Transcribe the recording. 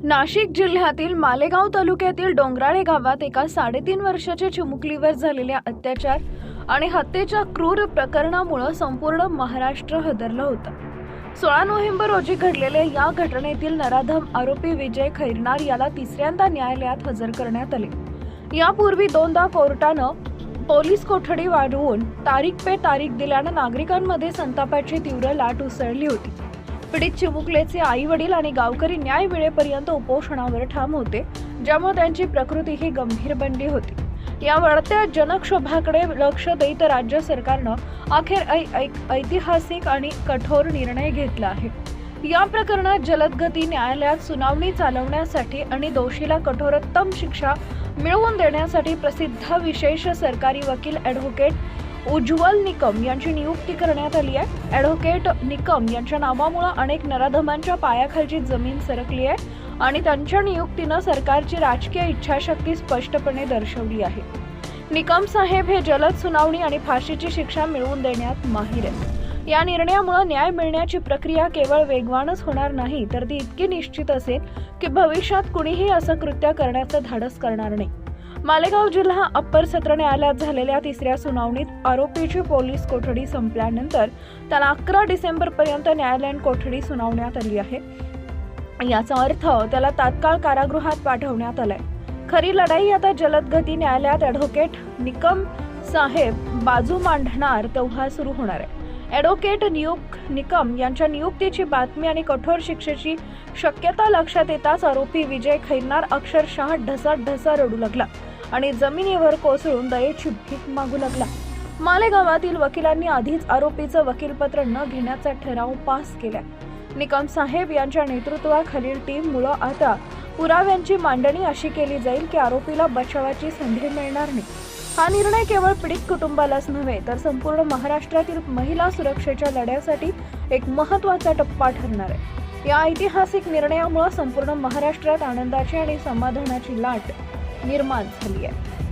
नाशिक जिल्ह्यातील मालेगाव तालुक्यातील डोंगराळे गावात एका 3.5 वर्षाच्या चिमुकलीवर झालेल्या अत्याचार आणि हत्येच्या क्रूर प्रकरणामुळे संपूर्ण महाराष्ट्र हादरलं होतं. 16 नोव्हेंबर रोजी घडलेल्या या घटनेतील नराधम आरोपी विजय खैरनार याला तिसऱ्यांदा न्यायालयात हजर करण्यात आले. यापूर्वी 2दा कोर्टानं पोलीस कोठडी वाढवून तारीख पे तारीख दिल्यानं नागरिकांमध्ये संतापाची तीव्र लाट उसळली होती. पीडित चिमुकलेचे आई वडील आणि गावकरी न्याय वेळेपर्यंत उपोषणावर ठाम होते, ज्यामुळे त्यांची प्रकृतीही गंभीर बनली होती. या वाढत्या जनक्षोभाकडे लक्ष देत राज्य सरकारनं अखेर ऐतिहासिक आणि कठोर निर्णय घेतला आहे. या प्रकरणात जलद गती न्यायालयात सुनावणी चालवण्यासाठी आणि दोषीला कठोरोत्तम शिक्षा मिळवून देण्यासाठी प्रसिद्ध विशेष सरकारी वकील ॲडव्होकेट उज्ज्वल निकम यांची नियुक्ती करण्यात आली आहे. ॲडव्होकेट निकम यांच्या नावामुळे अनेक नराधमांच्या पायाखालची जमीन सरकली आहे आणि त्यांच्या नियुक्तीनं सरकारची राजकीय इच्छाशक्ती स्पष्टपणे दर्शवली आहे. निकम साहेब हे जलद सुनावणी आणि फाशीची शिक्षा मिळवून देण्यात माहीर आहेत. या निर्णयामुळे न्याय मिळण्याची प्रक्रिया केवळ वेगवानच होणार नाही, तर ती इतकी निश्चित असेल की भविष्यात कुणीही असं कृत्य करण्याचं धाडस करणार नाही. मालेगाव जिल्हा अप्पर सत्र न्यायालयात झालेल्या तिसऱ्या सुनावणीत आरोपीची पोलीस कोठडी संपल्यानंतर त्याला 11 डिसेंबरपर्यंत न्यायालयीन कोठडी सुनावण्यात आली आहे. याचा अर्थ त्याला तात्काळ कारागृहात पाठवण्यात आलाय. खरी लढाई आता जलद गती न्यायालयात ॲडव्होकेट निकम साहेब बाजू मांडणार तेव्हा सुरू होणार आहे. ॲडव्होकेट निकम यांच्या नियुक्तीची बातमी आणि कठोर शिक्षेची शक्यता लक्षात येताच आरोपी विजय खैरनार अक्षरशः ढसाढसा रडू लागला आणि जमिनीवर कोसळून दयेची भीक मागू लागला. मालेगावातील वकिलांनी आधीच आरोपीचं वकीलपत्र न घेण्याचा ठराव पास केला. निकम साहेब यांच्या नेतृत्वाखालील टीममुळे आता पुराव्यांची मांडणी अशी केली जाईल की आरोपीला बचावाची संधी मिळणार नाही. हा निर्णय केवळ पीडित कुटुंबालाच नव्हे, तर संपूर्ण महाराष्ट्रातील महिला सुरक्षेच्या लढ्यासाठी एक महत्त्वाचा टप्पा ठरणार आहे. या ऐतिहासिक निर्णयामुळे संपूर्ण महाराष्ट्रात आनंदाची आणि समाधानाची लाट निर्माण झाली आहे.